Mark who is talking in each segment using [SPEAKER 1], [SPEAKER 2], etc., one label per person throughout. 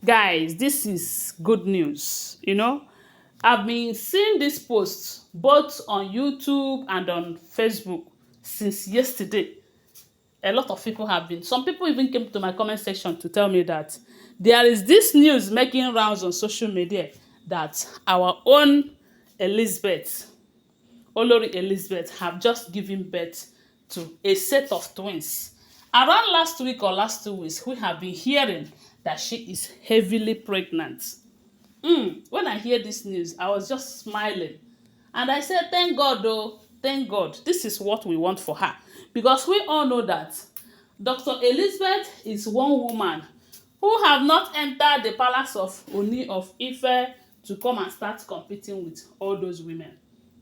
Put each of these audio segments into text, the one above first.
[SPEAKER 1] Guys, this is good news. I've been seeing this post both on YouTube and on Facebook since yesterday. A lot of people have been, some people even came to my comment section to tell me that there is this news making rounds on social media that our own Elizabeth, Olori Elizabeth, have just given birth to a set of twins. Around last week or last 2 weeks, we have been hearing that she is heavily pregnant. When I hear this news, I was just smiling. And I said, thank God, oh, thank God. This is what we want for her. Because we all know that Dr. Elizabeth is one woman who have not entered the palace of Ooni of Ife to come and start competing with all those women.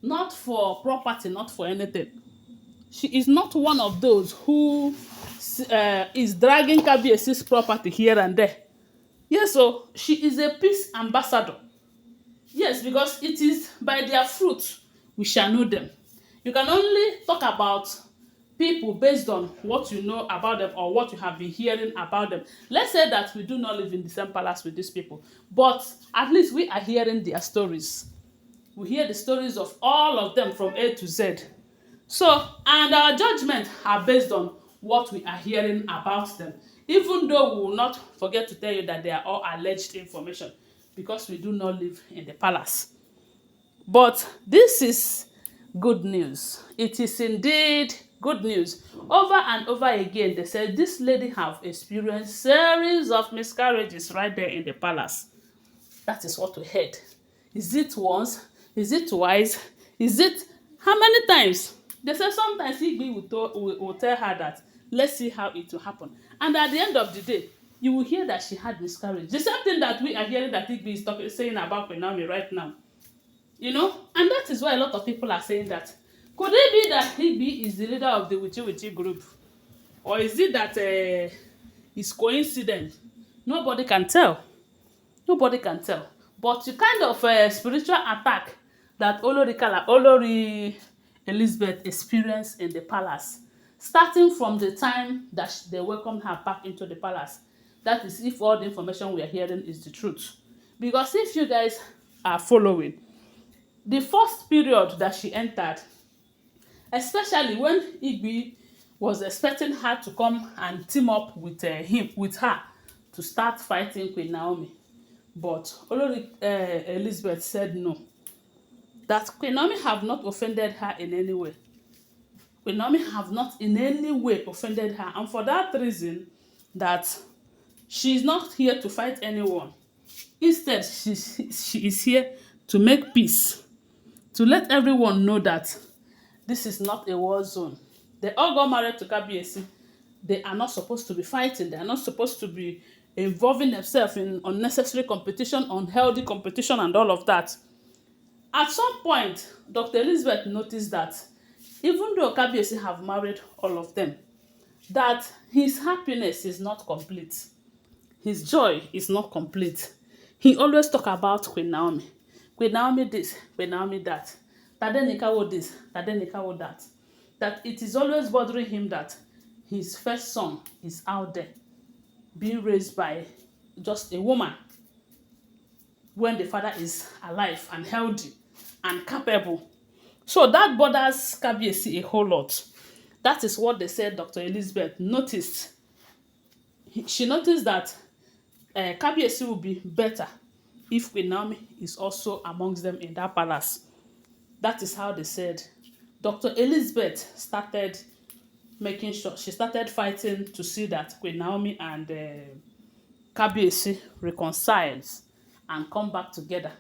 [SPEAKER 1] Not for property, not for anything. She is not one of those who is dragging Kabiesi's property here and there. Yes, so she is a peace ambassador. Yes, because it is by their fruit we shall know them. You can only talk about people based on what you know about them or what you have been hearing about them. Let's say that we do not live in the same palace with these people, but at least we are hearing their stories. We hear the stories of all of them from A to Z. So, and our judgment are based on what we are hearing about them. Even though we will not forget to tell you that they are all alleged information because we do not live in the palace. But this is good news. It is indeed good news. Over and over again, they said this lady have experienced series of miscarriages right there in the palace. That is what we heard. Is it once? Is it twice? Is it how many times? They say sometimes Igbi will tell her that let's see how it will happen. And at the end of the day, you will hear that she had miscarriage. The same thing that we are hearing that Igbi is saying about Queen Naomi right now. And that is why a lot of people are saying that. Could it be that Igbi is the leader of the Witchy group? Or is it that it's coincidence? Nobody can tell. Nobody can tell. But the kind of spiritual attack that Olori Elizabeth experienced in the palace, starting from the time that they welcomed her back into the palace, that is if all the information we are hearing is the truth. Because if you guys are following, the first period that she entered, especially when Igbi was expecting her to come and team up with her to start fighting Queen Naomi, but Olori Elizabeth said no. That Queen Naomi have not offended her in any way. Queen Naomi have not in any way offended her, and for that reason, that she is not here to fight anyone. Instead, she is here to make peace, to let everyone know that this is not a war zone. They all got married to Kabiesi. They are not supposed to be fighting. They are not supposed to be involving themselves in unnecessary competition, unhealthy competition, and all of that. At some point, Dr. Elizabeth noticed that even though Kabiesi have married all of them, that his happiness is not complete. His joy is not complete. He always talk about Queen Naomi. Queen Naomi this, Queen Naomi that. Tadenikawo this, Tadenikawo that. That it is always bothering him that his first son is out there being raised by just a woman when the father is alive and healthy and capable. So that bothers Kabiesi a whole lot. That is what they said Dr. Elizabeth noticed. She noticed that Kabiesi will be better if Queen Naomi is also amongst them in that palace. That is how they said. Dr. Elizabeth started making sure, she started fighting to see that Queen Naomi and Kabiesi reconciles and come back together.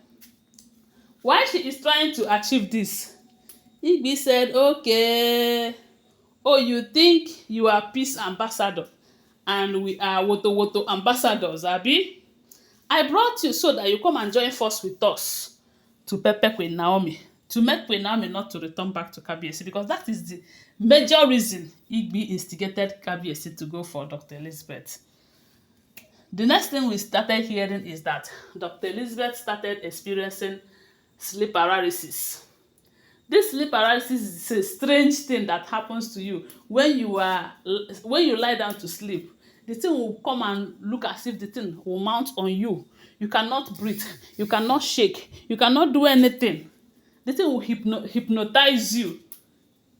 [SPEAKER 1] While she is trying to achieve this, Igbi said, okay, oh, you think you are peace ambassador and we are woto ambassadors, Abi? I brought you so that you come and join force with us to pepper Queen Naomi, to make Queen Naomi not to return back to Kabiesi, because that is the major reason Igbi instigated Kabiesi to go for Dr. Elizabeth. The next thing we started hearing is that Dr. Elizabeth started experiencing sleep paralysis. This sleep paralysis is a strange thing that happens to you when you lie down to sleep. the thing will come and look as if the thing will mount on you. You cannot breathe, you cannot shake, you cannot do anything. The thing will hypnotize you.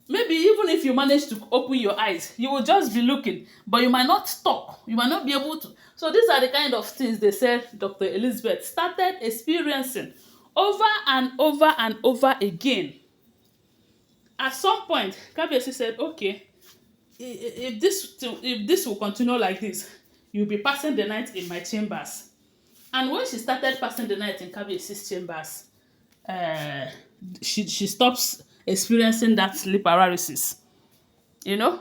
[SPEAKER 1] Maybe even if you manage to open your eyes, you will just be looking, but you might not talk, you might not be able to. So these are the kind of things they said Dr. Elizabeth started experiencing over and over and over again. At some point, Kabiyesi said, okay, if this will continue like this, you'll be passing the night in my chambers. And when she started passing the night in Kabiyesi's chambers, uh, she stops experiencing that sleep paralysis. You know.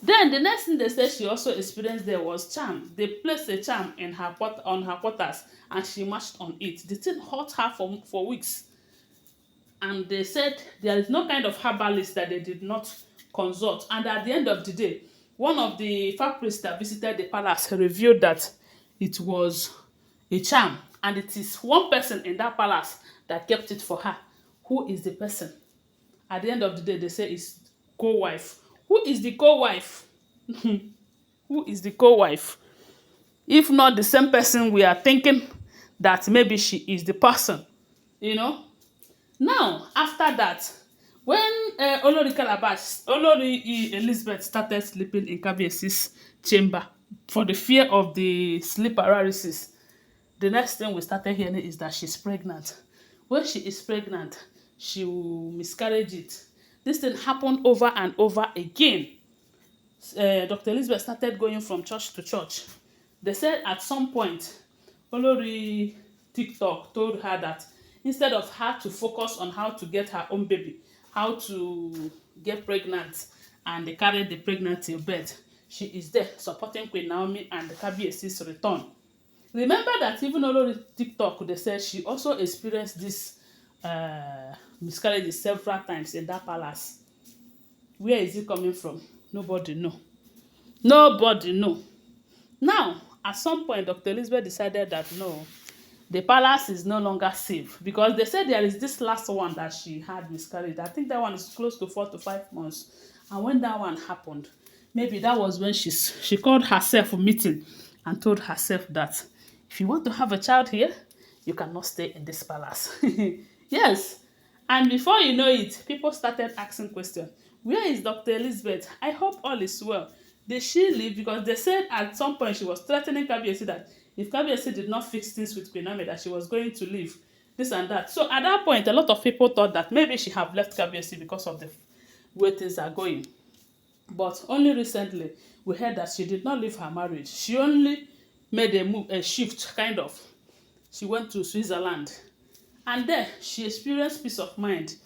[SPEAKER 1] Then the next thing they said she also experienced there was charm. They placed a charm in her on her quarters and she marched on it. The thing hurt her for weeks. And they said there is no kind of herbalist that they did not consult. And at the end of the day, one of the far priests that visited the palace revealed that it was a charm, and it is one person in that palace that kept it for her. Who is the person? At the end of the day, they say it's co-wife. Who is the co-wife? Who is the co-wife? If not the same person, we are thinking that maybe she is the person, you know. Now, after that, when Olori Elizabeth started sleeping in Kabiyesi's chamber for the fear of the sleep paralysis, the next thing we started hearing is that she's pregnant. When she is pregnant, she will miscarriage it. This thing happened over and over again. Dr. Elizabeth started going from church to church. They said at some point, Olori TikTok told her that instead of her to focus on how to get her own baby, how to get pregnant and they carry the pregnancy till birth, she is there supporting Queen Naomi and the Kabiyesi's return. Remember that even Olori TikTok, they said she also experienced this miscarriages several times in that palace. Where is it coming from? Nobody know. Nobody know. Now, at some point, Dr. Elizabeth decided that no, the palace is no longer safe because they said there is this last one that she had miscarried. I think that one is close to 4 to 5 months. And when that one happened, maybe that was when she called herself a meeting and told herself that if you want to have a child here, you cannot stay in this palace. Yes. And before you know it, people started asking questions. Where is Dr. Elizabeth? I hope all is well. Did she leave? Because they said at some point she was threatening Kabiyesi that if Kabiyesi did not fix things with Queen Naomi, that she was going to leave. This and that. So at that point, a lot of people thought that maybe she have left Kabiyesi because of the way things are going. But only recently, we heard that she did not leave her marriage. She only made a shift, kind of. She went to Switzerland. And there, she experienced peace of mind.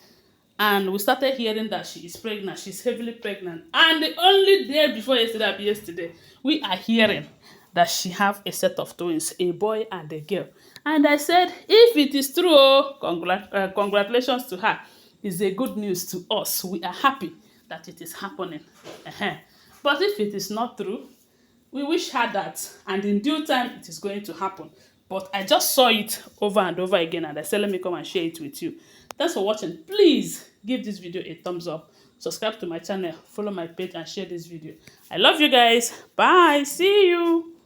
[SPEAKER 1] And we started hearing that she is pregnant. She's heavily pregnant. And the only day before yesterday, we are hearing that she have a set of twins, a boy and a girl. And I said, if it is true, congratulations to her. It's a good news to us. We are happy that it is happening. But if it is not true, we wish her that, and in due time, it is going to happen. But I just saw it over and over again, and I said, let me come and share it with you. Thanks for watching. Please give this video a thumbs up. Subscribe to my channel, follow my page, and share this video. I love you guys. Bye. See you.